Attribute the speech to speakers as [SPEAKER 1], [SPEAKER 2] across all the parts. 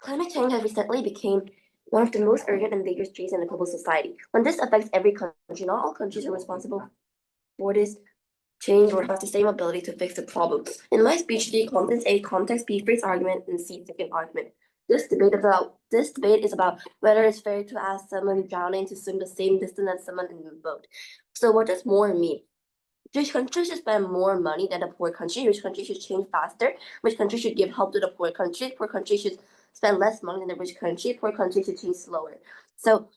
[SPEAKER 1] Climate change has recently become one of the most urgent and dangerous threats in the global society. When this affects every country, not all countries are responsible for this change or have the same ability to fix the problem. In my speech, D contains A, context, B, first argument, and C, second argument. This debate is about whether it's fair to ask someone drowning to swim the same distance as someone in a boat. So what does more mean? Rich countries should spend more money than the poor country. Rich countries should change faster. Rich countries should give help to the poor country. Poor countries should spend less money than the rich country. Poor countries should change slower. So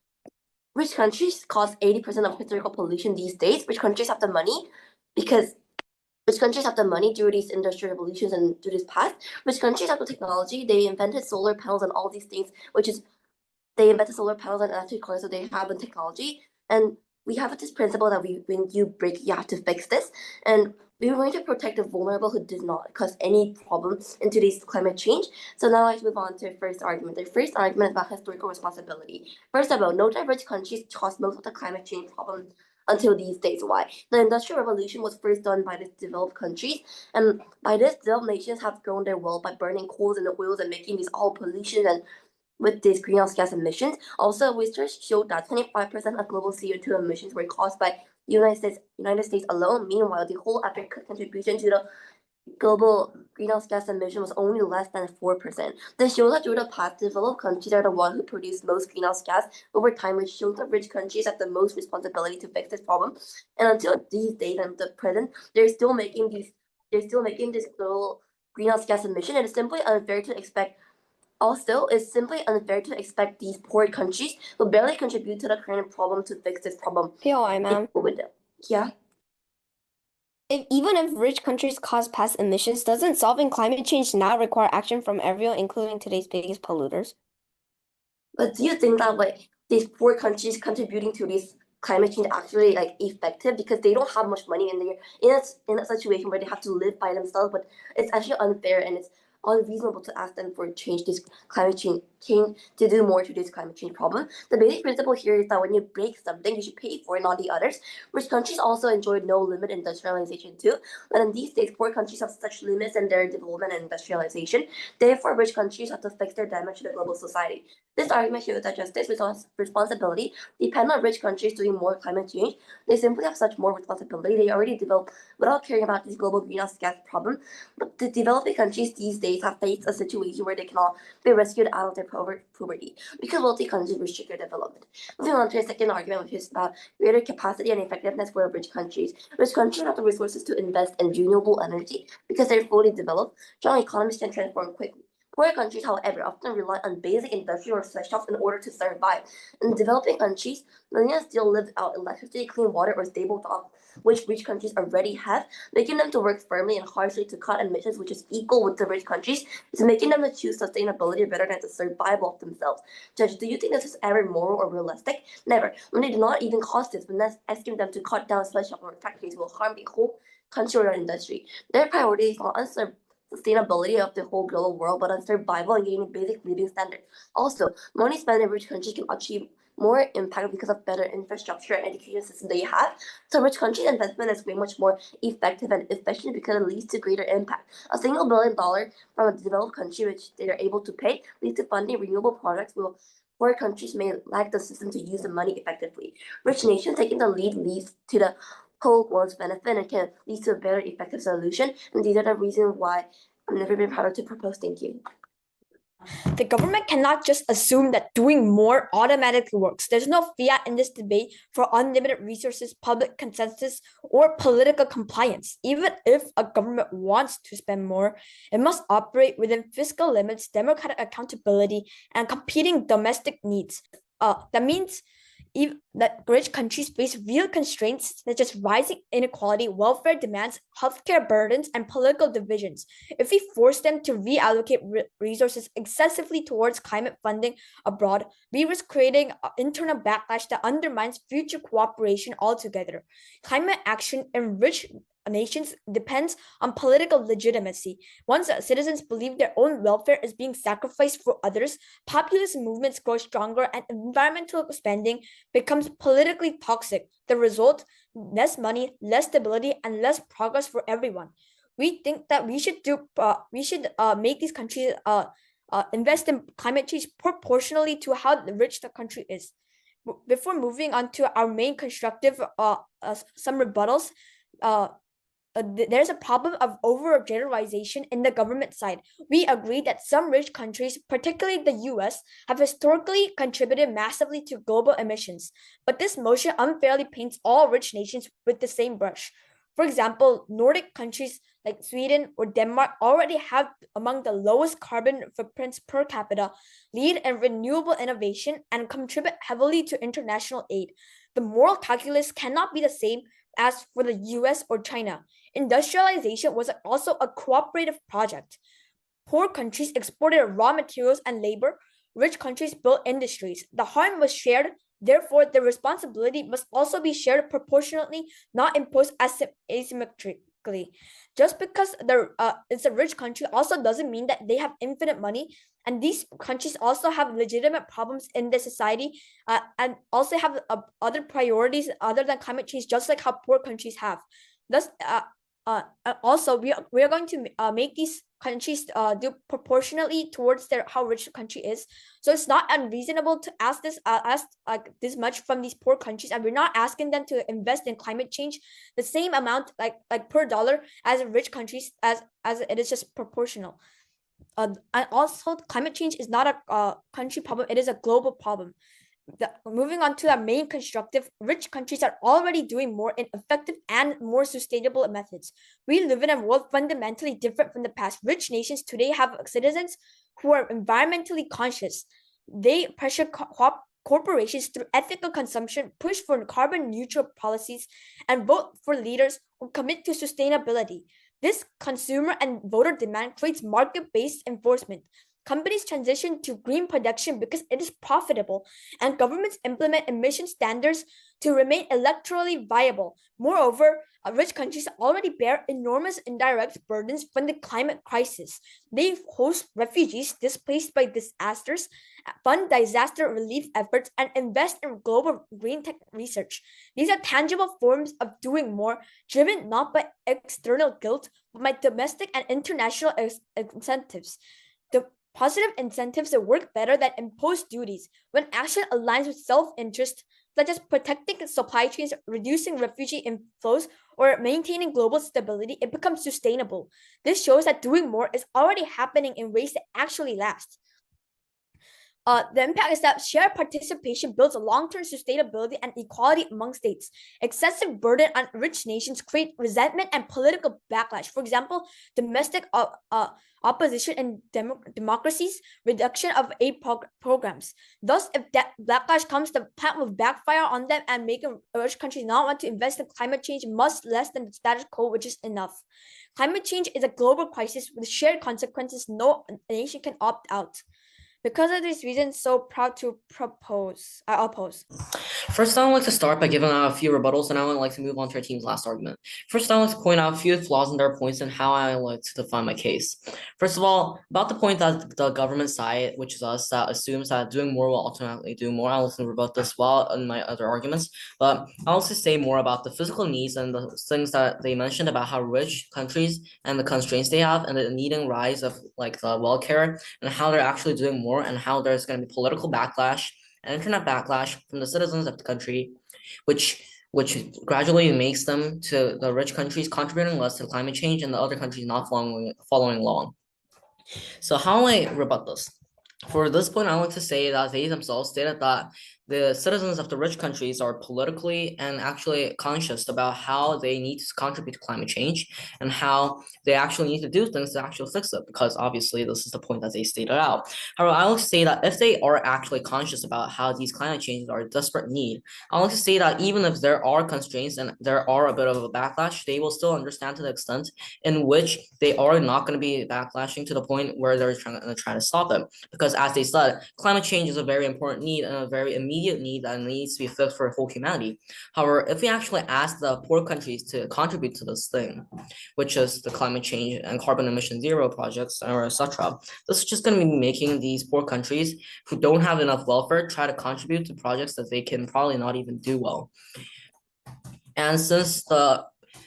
[SPEAKER 1] rich countries cause 80% of historical pollution these days. Rich countries have the money because rich countries have the money due to these industrial revolutions and due to this past. Rich countries have the technology. They invented solar panels and all these things, which is they invented solar panels and electric cars, so they have the technology. And we have this principle that when you break, you have to fix this. And we were going to protect the vulnerable who did not cause any problems in today's climate change. So now let's move on to the first argument. The first argument is about historical responsibility. First of all, no diverse countries caused most of the climate change problem until these days. Why? The Industrial Revolution was first done by the developed countries, and by this, developed nations have grown their wealth by burning coals and oils and making these all pollution and with these greenhouse gas emissions. Also, research showed that 25% of global CO2 emissions were caused by United States alone. Meanwhile, the whole African contribution to the global greenhouse gas emission was only less than 4%. This shows that through the past, developed countries are the ones who produce most greenhouse gas over time, which shows that rich countries have the most responsibility to fix this problem. And until these days and the present, they're still making this global greenhouse gas emission. It is simply unfair to expect also, it's simply unfair to expect these poor countries who barely contribute to the current problem to fix this problem.
[SPEAKER 2] POI, ma'am.
[SPEAKER 1] With them. Yeah.
[SPEAKER 2] Even if rich countries cause past emissions, doesn't solving climate change now require action from everyone, including today's biggest polluters?
[SPEAKER 1] But do you think that these poor countries contributing to this climate change actually effective because they don't have much money and they're in a situation where they have to live by themselves, but it's actually unfair and it's unreasonable to ask them for climate change to do more to this climate change problem. The basic principle here is that when you break something, you should pay for it, not the others. Rich countries also enjoyed no limit industrialization too, but in these days, poor countries have such limits in their development and industrialization. Therefore, rich countries have to fix their damage to the global society. This argument shows that justice, responsibility depend on rich countries doing more climate change. They simply have such more responsibility. They already developed without caring about this global greenhouse gas problem. But the developing countries these days have faced a situation where they cannot be rescued out of their poverty because wealthy countries restrict their development. Moving on to a second argument, which is about greater capacity and effectiveness for rich countries. Rich countries have the resources to invest in renewable energy because they're fully developed. Strong economies can transform quickly. Poor countries, however, often rely on basic industrial essentials in order to survive. In developing countries, millions still live without electricity, clean water, or stable jobs, which rich countries already have, making them to work firmly and harshly to cut emissions, which is equal with the rich countries, is making them to choose sustainability rather than the survival of themselves. Judge, do you think this is ever moral or realistic? Never. When they do not even cost this, when asking them to cut down sweatshop or factories will harm the whole country or industry. Their priority is not on sustainability of the whole global world, but on survival and gaining basic living standards. Also, money spent in rich countries can achieve more impact because of better infrastructure and education system they have. So rich countries' investment is way much more effective and efficient because it leads to greater impact. A single $1 billion from a developed country which they are able to pay leads to funding renewable projects will poor countries may lack the system to use the money effectively. Rich nations taking the lead leads to the whole world's benefit and can lead to a better effective solution. And these are the reasons why I've never been proud to propose. Thank you.
[SPEAKER 2] The government cannot just assume that doing more automatically works. There's no fiat in this debate for unlimited resources, public consensus, or political compliance. Even if a government wants to spend more, it must operate within fiscal limits, democratic accountability, and competing domestic needs. That means that rich countries face real constraints such as rising inequality, welfare demands, healthcare burdens, and political divisions. If we force them to reallocate resources excessively towards climate funding abroad, we risk creating an internal backlash that undermines future cooperation altogether. Climate action in rich nations depends on political legitimacy. Once citizens believe their own welfare is being sacrificed for others, populist movements grow stronger and environmental spending becomes politically toxic. The result, less money, less stability, and less progress for everyone. We think that we should make these countries invest in climate change proportionally to how rich the country is. Before moving on to our main constructive some rebuttals, there's a problem of over-generalization in the government side. We agree that some rich countries, particularly the US, have historically contributed massively to global emissions, but this motion unfairly paints all rich nations with the same brush. For example, Nordic countries like Sweden or Denmark already have among the lowest carbon footprints per capita, lead in renewable innovation, and contribute heavily to international aid. The moral calculus cannot be the same as for the US or China. Industrialization was also a cooperative project. Poor countries exported raw materials and labor. Rich countries built industries. The harm was shared. Therefore, the responsibility must also be shared proportionately, not imposed asymmetrically. Just because it's a rich country also doesn't mean that they have infinite money. And these countries also have legitimate problems in their society and also have other priorities other than climate change, just like how poor countries have. Thus, also, we are going to make these countries do proportionally towards how rich the country is. So it's not unreasonable to ask this much from these poor countries, and we're not asking them to invest in climate change the same amount like per dollar as rich countries as it is just proportional. And also, climate change is not a country problem; it is a global problem. Moving on to our main constructive, rich countries are already doing more in effective and more sustainable methods. We live in a world fundamentally different from the past. Rich nations today have citizens who are environmentally conscious. They pressure corporations through ethical consumption, push for carbon neutral policies, and vote for leaders who commit to sustainability. This consumer and voter demand creates market-based enforcement. Companies transition to green production because it is profitable, and governments implement emission standards to remain electorally viable. Moreover, rich countries already bear enormous indirect burdens from the climate crisis. They host refugees displaced by disasters, fund disaster relief efforts, and invest in global green tech research. These are tangible forms of doing more, driven not by external guilt, but by domestic and international incentives. The positive incentives that work better than imposed duties. When action aligns with self-interest, such as protecting supply chains, reducing refugee inflows, or maintaining global stability, it becomes sustainable. This shows that doing more is already happening in ways that actually last. The impact is that shared participation builds a long-term sustainability and equality among states. Excessive burden on rich nations create resentment and political backlash. For example, domestic opposition in democracies, reduction of aid programs. Thus, if that backlash comes, the plan will backfire on them and make rich countries not want to invest in climate change much less than the status quo, which is enough. Climate change is a global crisis with shared consequences no nation can opt out. Because of these reasons, so proud to oppose.
[SPEAKER 3] First, I would like to start by giving out a few rebuttals, and I would like to move on to our team's last argument. First, I would like to point out a few flaws in their points and how I would like to define my case. First of all, about the point that the government side, which is us, that assumes that doing more will ultimately do more. I'll also rebut this well in my other arguments, but I'll also say more about the physical needs and the things that they mentioned about how rich countries and the constraints they have and the needing rise of like the welfare and how they're actually doing more and how there's going to be political backlash and internet backlash from the citizens of the country, which gradually makes them to the rich countries contributing less to climate change and the other countries not following along. So how do I rebut this? For this point, I want to say that they themselves stated that the citizens of the rich countries are politically and actually conscious about how they need to contribute to climate change and how they actually need to do things to actually fix it, because obviously this is the point that they stated out. However, I will say that if they are actually conscious about how these climate changes are a desperate need, I want to say that even if there are constraints and there are a bit of a backlash, they will still understand to the extent in which they are not going to be backlashing to the point where they're trying to stop them. Because as they said, climate change is a very important need and a very immediate need that needs to be fixed for whole humanity. However, if we actually ask the poor countries to contribute to this thing, which is the climate change and carbon emission zero projects or etc., this is just going to be making these poor countries who don't have enough welfare try to contribute to projects that they can probably not even do well. And since the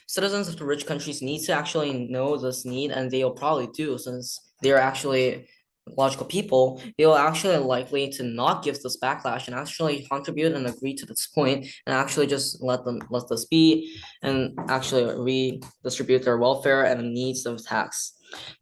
[SPEAKER 3] citizens of the rich countries need to actually know this need, and they'll probably do since they're actually logical people, they will actually likely to not give this backlash and actually contribute and agree to this point and actually just let this be and actually redistribute their welfare and the needs of tax.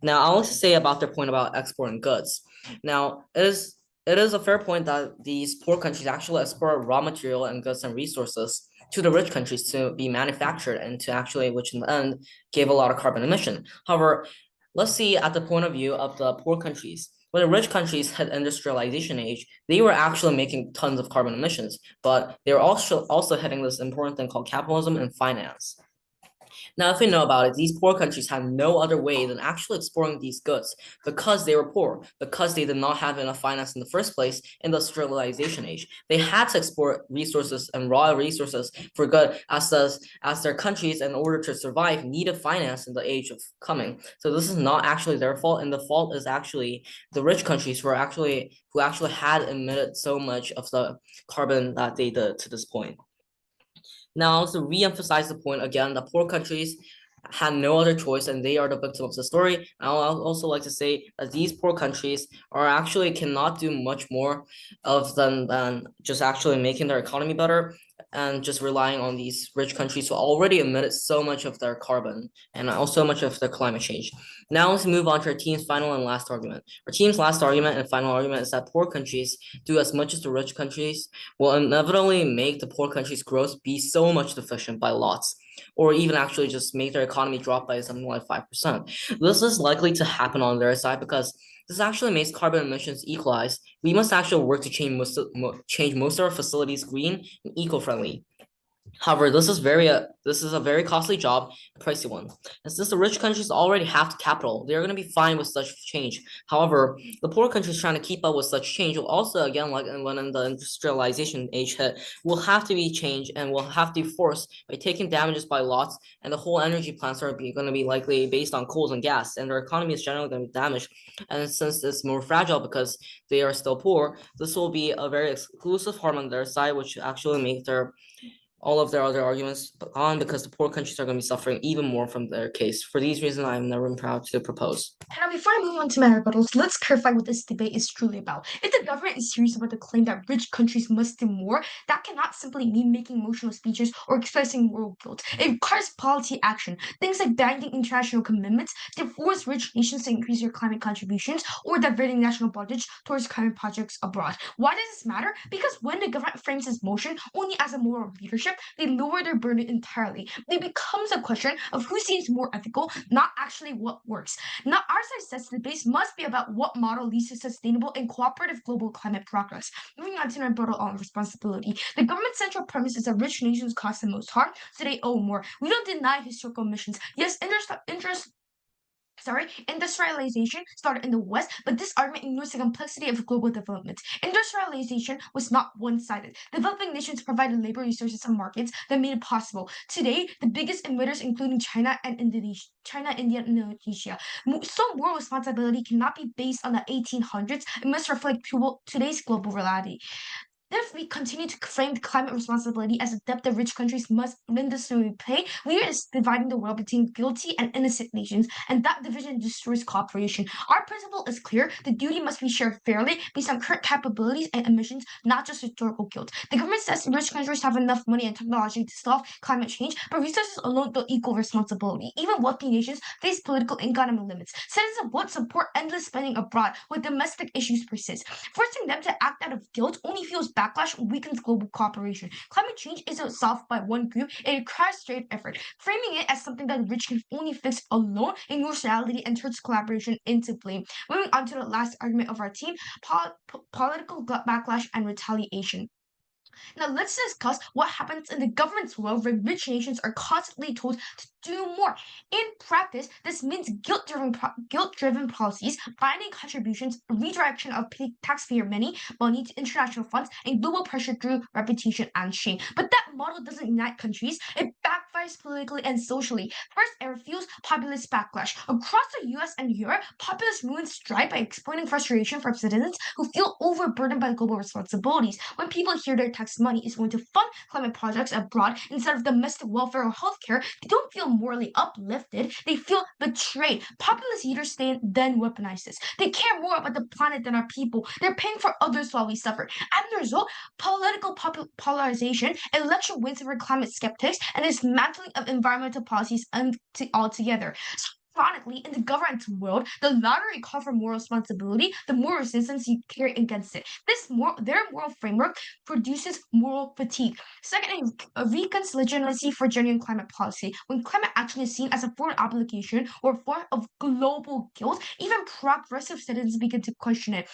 [SPEAKER 3] Now, I want to say about their point about exporting goods. Now, it is a fair point that these poor countries actually export raw material and goods and resources to the rich countries to be manufactured and to actually, which in the end gave a lot of carbon emission. However, let's see at the point of view of the poor countries. When the rich countries had industrialization age, they were actually making tons of carbon emissions, but they were also hitting this important thing called capitalism and finance. Now, if we know about it, these poor countries had no other way than actually exporting these goods because they were poor, because they did not have enough finance in the first place, industrialization age. They had to export resources and raw resources for good as their countries, in order to survive, needed finance in the age of coming. So this is not actually their fault, and the fault is actually the rich countries who actually had emitted so much of the carbon that they did to this point. Now, to re-emphasize the point again, the poor countries had no other choice and they are the victim of the story. I'll also like to say that these poor countries are actually cannot do much more than just actually making their economy better and just relying on these rich countries who already emitted so much of their carbon and also much of their climate change. Now let's move on to our team's final and last argument. Our team's last argument and final argument is that poor countries do as much as the rich countries will inevitably make the poor countries' growth be so much deficient by lots, or even actually just make their economy drop by something like 5%. This is likely to happen on their side because this actually makes carbon emissions equalize. We must actually work to change most of our facilities green and eco-friendly. However, this is a very costly job, a pricey one. And since the rich countries already have the capital, they're going to be fine with such change. However, the poor countries trying to keep up with such change will also, again, like when in the industrialization age hit, will have to be changed and will have to be forced by taking damages by lots, and the whole energy plants are going to be likely based on coals and gas, and their economy is generally going to be damaged. And since it's more fragile because they are still poor, this will be a very exclusive harm on their side, which actually make all of their other arguments on because the poor countries are going to be suffering even more from their case. For these reasons, I am never proud to propose.
[SPEAKER 2] Now, before I move on to my rebuttals, let's clarify what this debate is truly about. If the government is serious about the claim that rich countries must do more, that cannot simply mean making emotional speeches or expressing moral guilt. It requires policy action, things like binding international commitments to force rich nations to increase their climate contributions or diverting national budgets towards climate projects abroad. Why does this matter? Because when the government frames this motion only as a moral leadership, they lower their burden entirely. It becomes a question of who seems more ethical, not actually what works. Now, our side says the debate must be about what model leads to sustainable and cooperative global climate progress. Moving on to my rebuttal on responsibility. The government's central premise is that rich nations cause the most harm, so they owe more. We don't deny historical emissions. Yes, industrialization started in the West, but this argument ignores the complexity of global development. Industrialization was not one-sided. Developing nations provided labor resources and markets that made it possible. Today, the biggest emitters, including China, India, and Indonesia. So moral responsibility cannot be based on the 1800s. It must reflect today's global reality. If we continue to frame climate responsibility as a debt that rich countries must necessarily pay, we are dividing the world between guilty and innocent nations, and that division destroys cooperation. Our principle is clear: the duty must be shared fairly based on current capabilities and emissions, not just historical guilt. The government says rich countries have enough money and technology to solve climate change, but resources alone don't equal responsibility. Even wealthy nations face political and economic limits. Citizens won't support endless spending abroad when domestic issues persist. Forcing them to act out of guilt only fuels backlash and weakens global cooperation. Climate change isn't solved by one group, it requires shared effort. Framing it as something that the rich can only fix alone ignores reality and turns collaboration into blame. Moving on to the last argument of our team, political backlash and retaliation. Now let's discuss what happens in the government's world where rich nations are constantly told to do more. In practice, this means guilt-driven policies, binding contributions, redirection of taxpayer money to international funds, and global pressure through reputation and shame. But that model doesn't unite countries; it backfires
[SPEAKER 4] backfires politically and socially. First, it fuels populist backlash. Across the US and Europe, populist movements strike by exploiting frustration from citizens who feel overburdened by global responsibilities. When people hear their tax money is going to fund climate projects abroad instead of domestic welfare or healthcare, they don't feel morally uplifted. They feel betrayed. Populist leaders then weaponize this. They care more about the planet than our people. They're paying for others while we suffer. And the result, political polarization, election wins for climate skeptics, and dismantling of environmental policies altogether. So ironically, in the governance world, the louder you call for moral responsibility, the more resistance you carry against it. Their moral framework produces moral fatigue. Second, it weakens legitimacy for genuine climate policy. When climate action is seen as a foreign obligation or a form of global guilt, even progressive citizens begin to question it.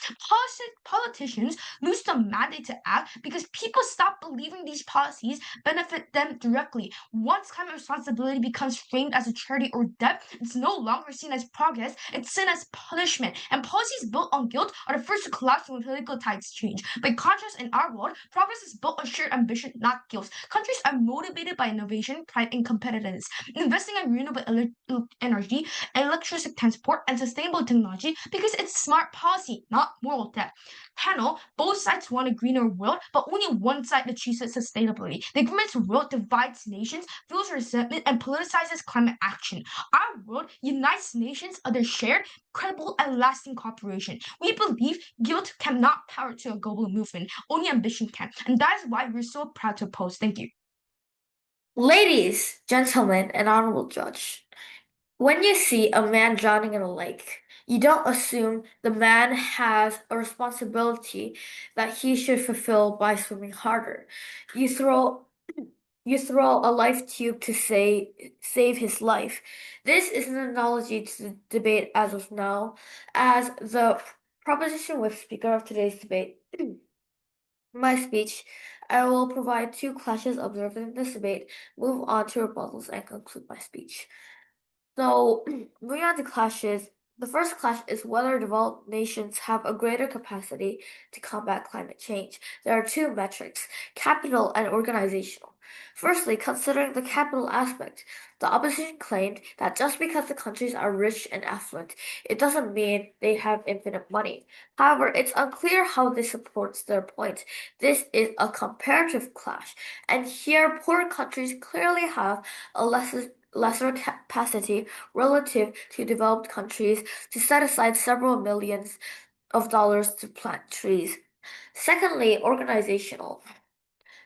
[SPEAKER 4] Politicians lose the mandate to act because people stop believing these policies benefit them directly. Once climate responsibility becomes framed as a charity or debt, it's no longer seen as progress, it's seen as punishment. And policies built on guilt are the first to collapse when political tides change. By contrast, in our world, progress is built on shared ambition, not guilt. Countries are motivated by innovation, pride, and competitiveness. Investing in renewable energy, electric transport, and sustainable technology because it's smart policy, not moral debt. Panel, both sides want a greener world, but only one side achieves it sustainably. The government's world divides nations, fuels resentment, and politicizes climate action. Our world unites nations under shared, credible, and lasting cooperation. We believe guilt cannot power to a global movement, only ambition can. And that is why we're so proud to oppose. Thank you.
[SPEAKER 5] Ladies, gentlemen, and honorable judge, when you see a man drowning in a lake, you don't assume the man has a responsibility that he should fulfill by swimming harder. You throw a life tube to save his life. This is an analogy to the debate as of now, as the proposition with speaker of today's debate. My speech, I will provide two clashes observed in this debate, move on to rebuttals, and conclude my speech. So, moving on to clashes, the first clash is whether developed nations have a greater capacity to combat climate change. There are two metrics, capital and organizational. Firstly, considering the capital aspect, the opposition claimed that just because the countries are rich and affluent, it doesn't mean they have infinite money. However, it's unclear how this supports their point. This is a comparative clash, and here poor countries clearly have a lesser capacity relative to developed countries to set aside several millions of dollars to plant trees. Secondly, organizational.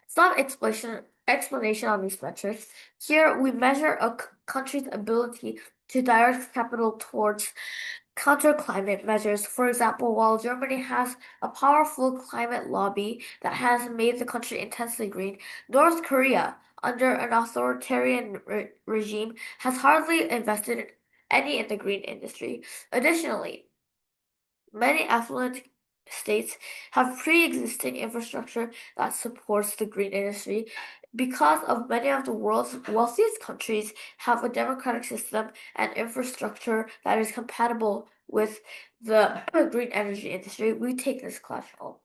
[SPEAKER 5] Some explanation on these metrics. Here, we measure a country's ability to direct capital towards counter climate measures. For example, while Germany has a powerful climate lobby that has made the country intensely green, North Korea, under an authoritarian regime, has hardly invested any in the green industry. Additionally, many affluent states have pre-existing infrastructure that supports the green industry because of many of the world's wealthiest countries have a democratic system and infrastructure that is compatible with the green energy industry. We take this clash home.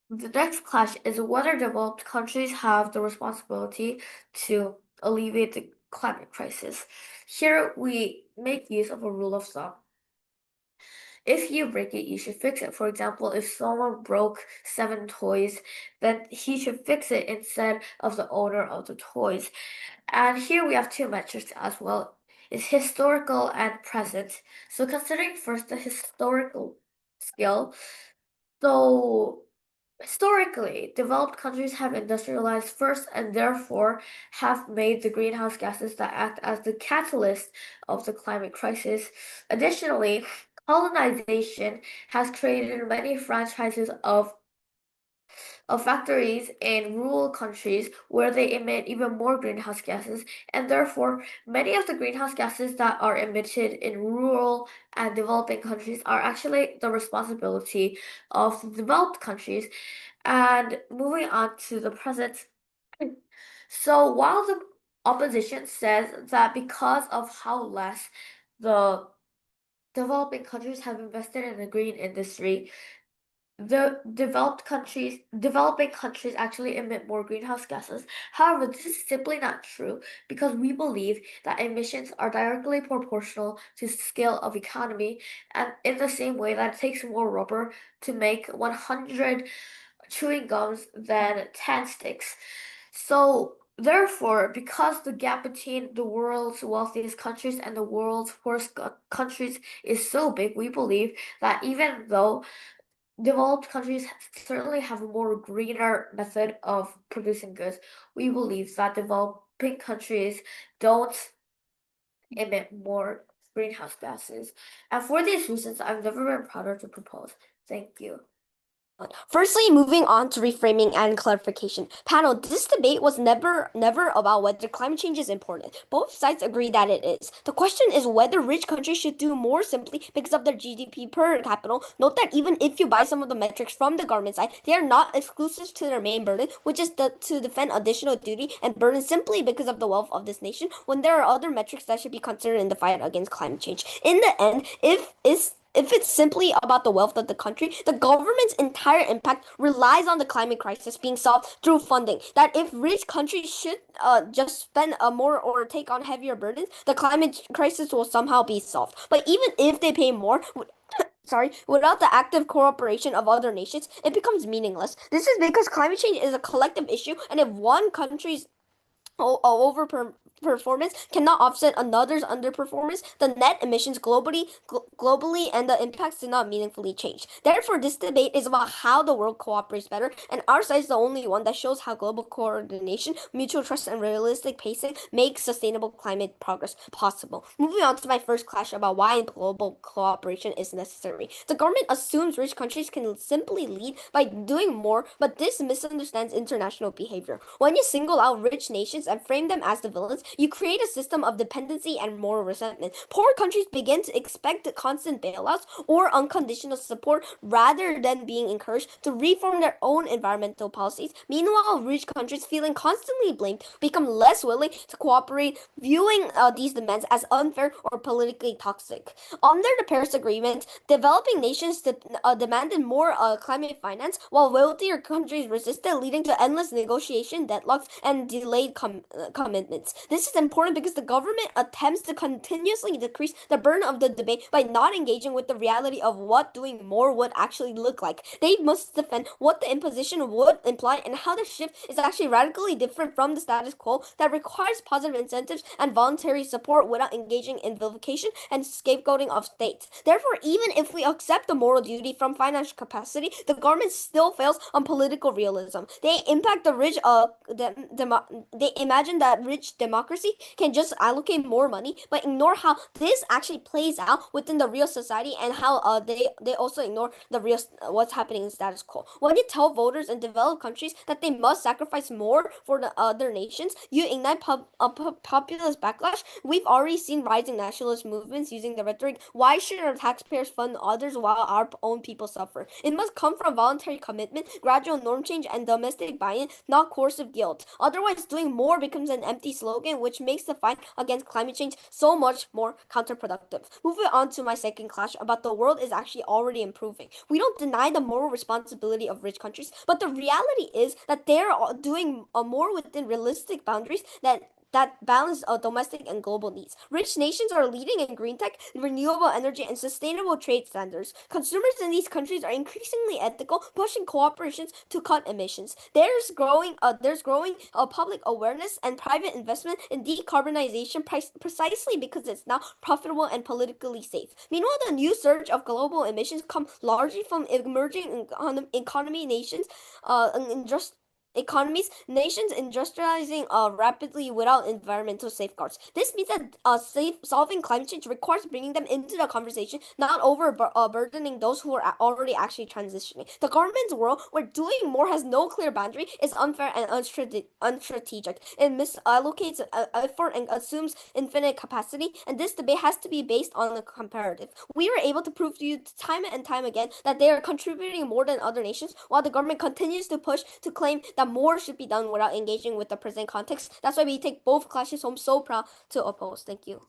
[SPEAKER 5] The next clash is whether developed countries have the responsibility to alleviate the climate crisis. Here we make use of a rule of thumb. If you break it, you should fix it. For example, if someone broke 7 toys, then he should fix it instead of the owner of the toys. And here we have two metrics as well. It's historical and present. So considering first the historical scale, so historically, developed countries have industrialized first and therefore have made the greenhouse gases that act as the catalyst of the climate crisis. Additionally, colonization has created many franchises of factories in rural countries where they emit even more greenhouse gases, and therefore many of the greenhouse gases that are emitted in rural and developing countries are actually the responsibility of the developed countries. And moving on to the present, so while the opposition says that because of how less the developing countries have invested in the green industry, the developing countries actually emit more greenhouse gases. However, this is simply not true because we believe that emissions are directly proportional to the scale of economy, and in the same way that it takes more rubber to make 100 chewing gums than 10 sticks. So, therefore, because the gap between the world's wealthiest countries and the world's poorest countries is so big, we believe that even though developed countries certainly have a more greener method of producing goods, we believe that developing countries don't emit more greenhouse gases. And for these reasons, I've never been prouder to propose. Thank you.
[SPEAKER 2] Firstly, moving on to reframing and clarification. Panel, this debate was never about whether climate change is important. Both sides agree that it is. The question is whether rich countries should do more simply because of their GDP per capita. Note that even if you buy some of the metrics from the government side, they are not exclusive to their main burden, which is to defend additional duty and burden simply because of the wealth of this nation, when there are other metrics that should be considered in the fight against climate change. In the end, if it's simply about the wealth of the country, the government's entire impact relies on the climate crisis being solved through funding. That if rich countries should just spend more or take on heavier burdens, the climate crisis will somehow be solved. But even if they pay more, without the active cooperation of other nations, it becomes meaningless. This is because climate change is a collective issue, and if one country's overperformance cannot offset another's underperformance, the net emissions globally and the impacts do not meaningfully change. Therefore, this debate is about how the world cooperates better, and our side is the only one that shows how global coordination, mutual trust, and realistic pacing make sustainable climate progress possible. Moving on to my first clash about why global cooperation is necessary. The government assumes rich countries can simply lead by doing more, but this misunderstands international behavior. When you single out rich nations and frame them as the villains, you create a system of dependency and moral resentment. Poor countries begin to expect constant bailouts or unconditional support rather than being encouraged to reform their own environmental policies. Meanwhile, rich countries, feeling constantly blamed, become less willing to cooperate, viewing these demands as unfair or politically toxic. Under the Paris Agreement, developing nations demanded more climate finance, while wealthier countries resisted, leading to endless negotiation deadlocks and delayed commitments. This is important because the government attempts to continuously decrease the burden of the debate by not engaging with the reality of what doing more would actually look like. They must defend what the imposition would imply and how the shift is actually radically different from the status quo that requires positive incentives and voluntary support without engaging in vilification and scapegoating of states. Therefore, even if we accept the moral duty from financial capacity, the government still fails on political realism. They impact the rich. They imagine that rich democracy can just allocate more money, but ignore how this actually plays out within the real society and how they also ignore the real what's happening in status quo. When you tell voters in developed countries that they must sacrifice more for the other nations, you ignite populist backlash. We've already seen rising nationalist movements using the rhetoric, "Why should our taxpayers fund others while our own people suffer?" It must come from voluntary commitment, gradual norm change, and domestic buy-in, not coercive guilt. Otherwise, doing more becomes an empty slogan, which makes the fight against climate change so much more counterproductive. Moving on to my second clash about the world is actually already improving. We don't deny the moral responsibility of rich countries, but the reality is that they're doing more within realistic boundaries that balance domestic and global needs. Rich nations are leading in green tech, renewable energy, and sustainable trade standards. Consumers in these countries are increasingly ethical, pushing corporations to cut emissions. There's growing public awareness and private investment in decarbonization precisely because it's now profitable and politically safe. Meanwhile, the new surge of global emissions come largely from emerging economy nations, nations industrializing rapidly without environmental safeguards. This means that solving climate change requires bringing them into the conversation, not overburdening those who are already actually transitioning. The government's world, where doing more has no clear boundary, is unfair and unstrategic. It misallocates effort and assumes infinite capacity, and this debate has to be based on a comparative. We were able to prove to you time and time again that they are contributing more than other nations, while the government continues to push to claim that more should be done without engaging with the present context. That's why we take both clashes home so proud to oppose. Thank you.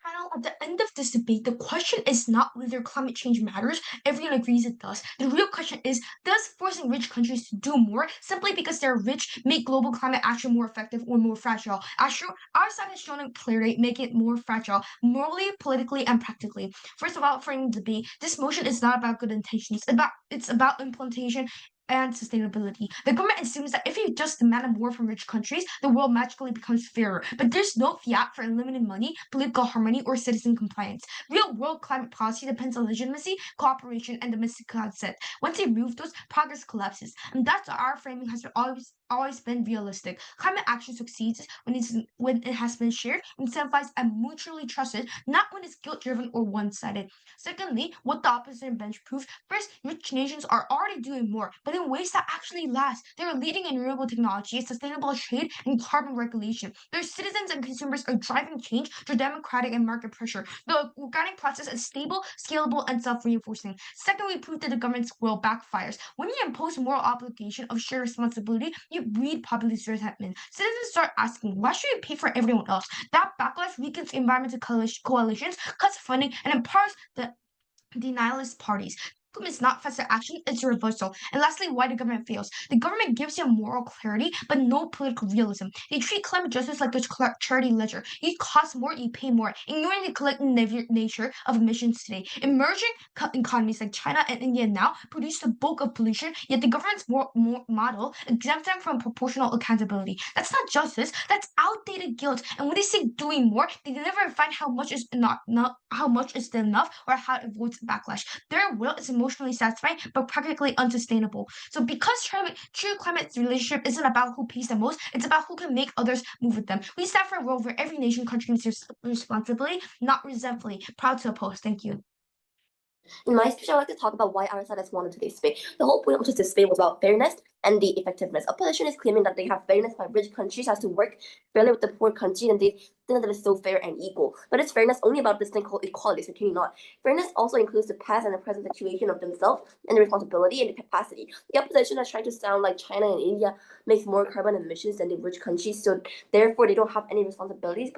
[SPEAKER 4] Panel, at the end of this debate, the question is not whether climate change matters. Everyone agrees it does. The real question is, does forcing rich countries to do more simply because they're rich make global climate action more effective or more fragile? Our side has shown it clearly, make it more fragile, morally, politically, and practically. First of all, framing the debate, this motion is not about good intentions. It's about implementation and sustainability. The government assumes that if you just demand more from rich countries, the world magically becomes fairer. But there's no fiat for unlimited money, political harmony, or citizen compliance. Real world climate policy depends on legitimacy, cooperation, and domestic consent. Once you remove those, progress collapses. And that's our framing has always been realistic. Climate action succeeds when it has been shared, incentivized, and mutually trusted, not when it's guilt-driven or one-sided. Secondly, what the opposition bench proves, first, rich nations are already doing more, but in ways that actually last. They are leading in renewable technology, sustainable trade, and carbon regulation. Their citizens and consumers are driving change through democratic and market pressure. The organic process is stable, scalable, and self-reinforcing. Second, we prove that the government's will backfires. When you impose moral obligation of shared responsibility, you breed populist resentment. Citizens start asking, why should we pay for everyone else? That backlash weakens environmental coalitions, cuts funding, and empowers the denialist parties. It's not faster action, it's reversal. And lastly, why the government fails. The government gives you moral clarity, but no political realism. They treat climate justice like a charity ledger. You cost more, you pay more, ignoring the collective nature of emissions today. Emerging economies like China and India now produce the bulk of pollution, yet the government's model exempts them from proportional accountability. That's not justice, that's outdated guilt. And when they say doing more, they never find how much is not how much is enough or how it avoids backlash. Their will is emotionally satisfying but practically unsustainable. So because true climate relationship isn't about who pays the most, it's about who can make others move with them. We stand for a world where every nation contributes responsibly, not resentfully. Proud to oppose. Thank you.
[SPEAKER 1] In my speech, I would like to talk about why our side has won today's debate. The whole point of this debate was about fairness and the effectiveness. Opposition is claiming that they have fairness by rich countries has to work fairly with the poor country, and they think that it's so fair and equal. But it's fairness only about this thing called equality, so certainly not. Fairness also includes the past and the present situation of themselves and the responsibility and the capacity. The opposition is trying to sound like China and India makes more carbon emissions than the rich countries, so therefore they don't have any responsibilities.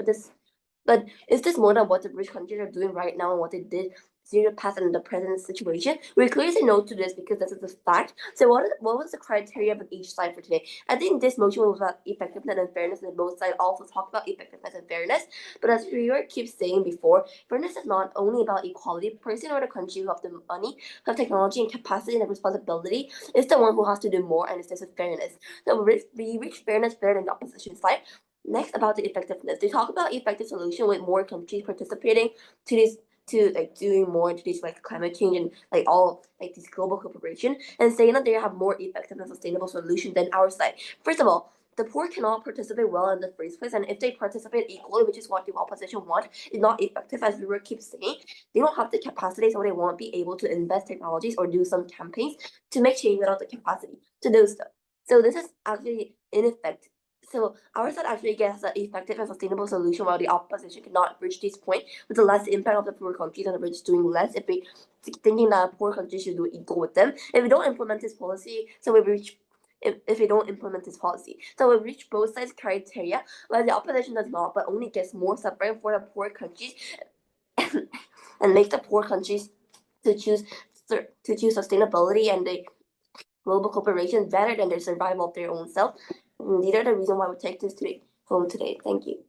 [SPEAKER 1] But is this more than what the rich countries are doing right now and what they did during the past and the present situation? We clearly say no to this because this is a fact. So what was the criteria of each side for today? I think this motion was about effectiveness and fairness, and both sides also talk about effectiveness and fairness. But as we keep saying before, fairness is not only about equality. The person or the country who have the money, who have technology and capacity and responsibility is the one who has to do more, and it's just fairness. So we reach fairness better than the opposition side. Next, about the effectiveness. They talk about effective solution with more countries participating to like doing more to these like climate change and like all like these global cooperation, and saying that they have more effective and sustainable solution than our side. First of all, the poor cannot participate well in the first place, and if they participate equally, which is what the opposition want, is not effective, as we were keep saying. They don't have the capacity, so they won't be able to invest technologies or do some campaigns to make change without the capacity to do stuff. So this is actually ineffective. So our side actually gets an effective and sustainable solution, while the opposition cannot reach this point with the less impact of the poor countries and the rich doing less. If we thinking that poor countries should do equal with them, if we don't implement this policy, so we reach. If we don't implement this policy, so we reach both sides' criteria, while the opposition does not, but only gets more suffering for the poor countries, and make the poor countries to choose sustainability and the global cooperation better than the survival of their own self. And these are the reasons why we take this home today. Thank you.